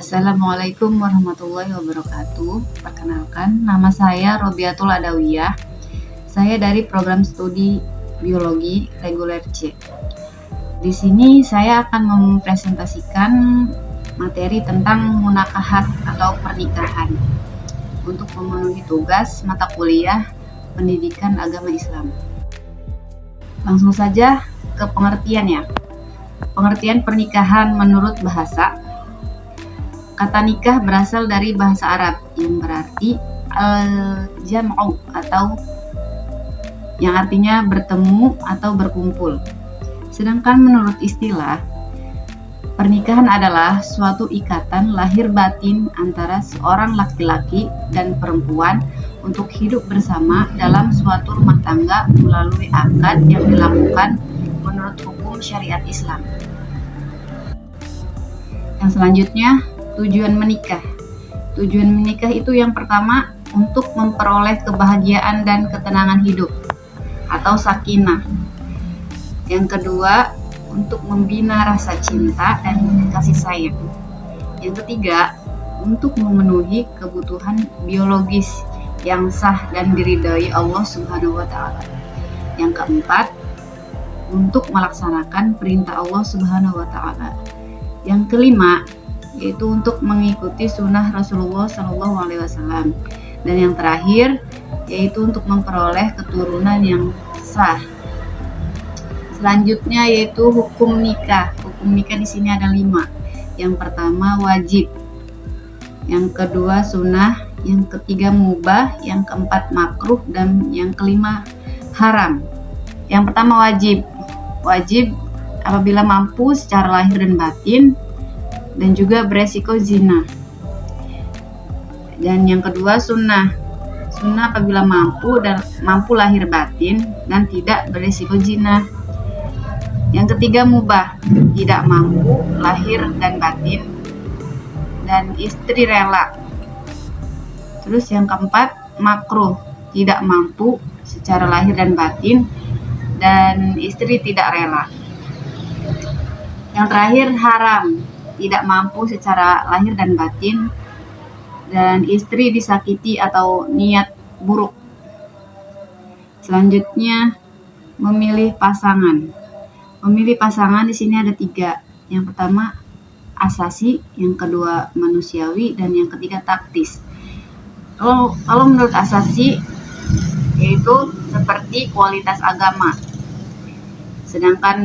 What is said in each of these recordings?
Assalamualaikum warahmatullahi wabarakatuh. Perkenalkan, nama saya Robiatul Adawiyah. Saya dari program studi biologi reguler C. Di sini saya akan mempresentasikan materi tentang munakahat atau pernikahan untuk memenuhi tugas mata kuliah pendidikan agama Islam. Langsung saja ke pengertiannya. Pengertian pernikahan menurut bahasa. Kata nikah berasal dari bahasa Arab yang berarti al-jam'u atau yang artinya bertemu atau berkumpul. Sedangkan menurut istilah, pernikahan adalah suatu ikatan lahir batin antara seorang laki-laki dan perempuan untuk hidup bersama dalam suatu rumah tangga melalui akad yang dilakukan menurut hukum syariat Islam. Yang selanjutnya, tujuan menikah. Tujuan menikah itu yang pertama untuk memperoleh kebahagiaan dan ketenangan hidup atau sakinah. Yang kedua, untuk membina rasa cinta dan kasih sayang. Yang ketiga, untuk memenuhi kebutuhan biologis yang sah dan diridhai Allah Subhanahu wa taala. Yang keempat, untuk melaksanakan perintah Allah Subhanahu wa taala. Yang kelima, yaitu untuk mengikuti sunnah Rasulullah SAW. Dan yang terakhir, yaitu untuk memperoleh keturunan yang sah. Selanjutnya yaitu hukum nikah. Hukum nikah di sini ada 5. Yang pertama wajib, yang kedua sunnah, yang ketiga mubah, yang keempat makruh, dan yang kelima haram. Yang pertama wajib. Wajib apabila mampu secara lahir dan batin dan juga beresiko zina. Dan yang kedua sunnah. Sunnah apabila mampu lahir batin dan tidak beresiko zina. Yang ketiga mubah, tidak mampu lahir dan batin dan istri rela. Terus yang keempat makruh, tidak mampu secara lahir dan batin dan istri tidak rela. Yang terakhir haram, tidak mampu secara lahir dan batin dan istri disakiti atau niat buruk. Selanjutnya memilih pasangan. Memilih pasangan di sini ada 3. Yang pertama asasi, yang kedua manusiawi, dan yang ketiga taktis. Kalau menurut asasi yaitu seperti kualitas agama. Sedangkan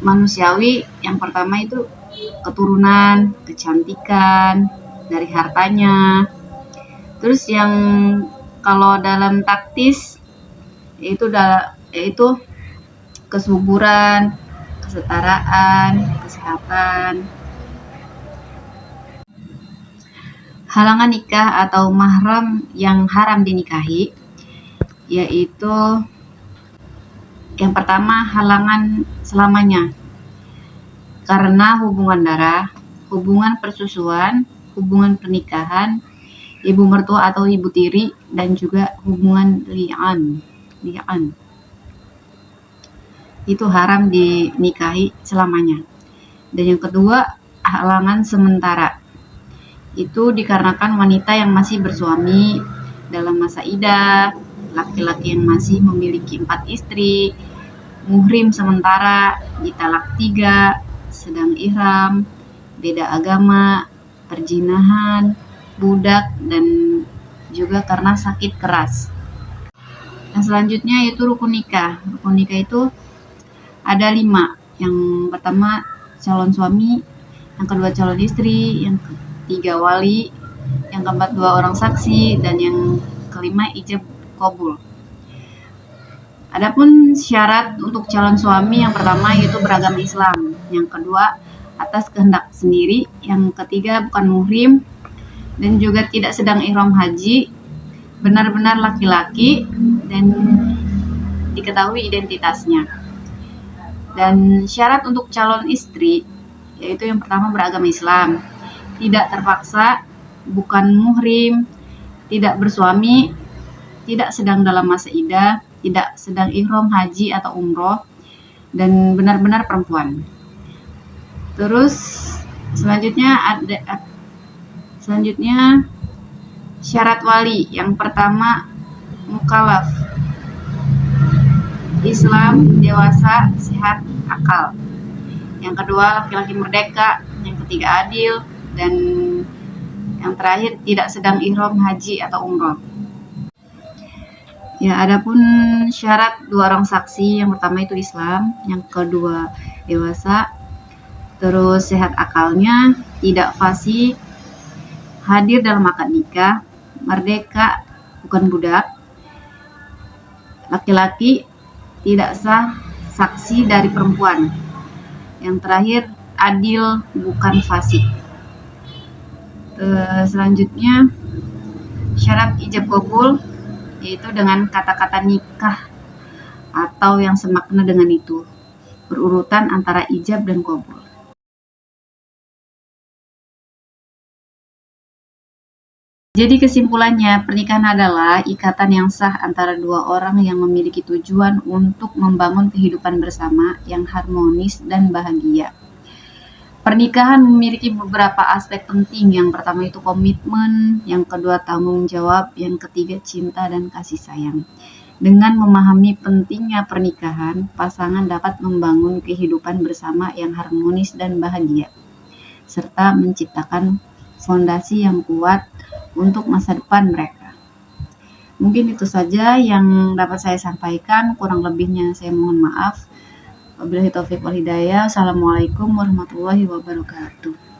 manusiawi yang pertama itu keturunan, kecantikan, dari hartanya. Terus yang kalau dalam taktis yaitu kesuburan, kesetaraan, kesehatan. Halangan nikah atau mahram yang haram dinikahi yaitu yang pertama halangan selamanya karena hubungan darah, hubungan persusuan, hubungan pernikahan, ibu mertua atau ibu tiri, dan juga hubungan li'an. Itu haram dinikahi selamanya. Dan yang kedua halangan sementara. Itu dikarenakan wanita yang masih bersuami dalam masa iddah, laki-laki yang masih memiliki 4 istri, muhrim sementara, ditalak 3, sedang ihram, beda agama, perjinahan, budak, dan juga karena sakit keras. Yang selanjutnya yaitu rukun nikah. Rukun nikah itu ada 5. Yang pertama calon suami, yang kedua calon istri, yang ketiga wali, yang keempat 2 orang saksi, dan yang kelima ijab qabul. Adapun syarat untuk calon suami yang pertama yaitu beragama Islam, yang kedua atas kehendak sendiri, yang ketiga bukan muhrim dan juga tidak sedang ihram haji, benar-benar laki-laki dan diketahui identitasnya. Dan syarat untuk calon istri yaitu yang pertama beragama Islam, tidak terpaksa, bukan muhrim, tidak bersuami, tidak sedang dalam masa iddah, tidak sedang ihram haji atau umroh, dan benar-benar perempuan. Terus Selanjutnya syarat wali. Yang pertama, mukallaf, Islam, dewasa, sehat, akal. Yang kedua, laki-laki merdeka. Yang ketiga, adil. Dan yang terakhir, tidak sedang ihram haji atau umroh. Ya, adapun syarat 2 orang saksi, yang pertama itu Islam, yang kedua dewasa, terus sehat akalnya, tidak fasik, hadir dalam akad nikah, merdeka, bukan budak, laki-laki, tidak sah saksi dari perempuan. Yang terakhir, adil, bukan fasik. Selanjutnya, syarat ijab qabul, yaitu dengan kata-kata nikah atau yang semakna dengan itu, berurutan antara ijab dan qabul. Jadi kesimpulannya, pernikahan adalah ikatan yang sah antara 2 orang yang memiliki tujuan untuk membangun kehidupan bersama yang harmonis dan bahagia. Pernikahan memiliki beberapa aspek penting. Yang pertama itu komitmen, yang kedua tanggung jawab, yang ketiga cinta dan kasih sayang. Dengan memahami pentingnya pernikahan, pasangan dapat membangun kehidupan bersama yang harmonis dan bahagia, serta menciptakan fondasi yang kuat untuk masa depan mereka. Mungkin itu saja yang dapat saya sampaikan, kurang lebihnya saya mohon maaf. Wabillahi taufiq wal hidayah. Assalamualaikum warahmatullahi wabarakatuh.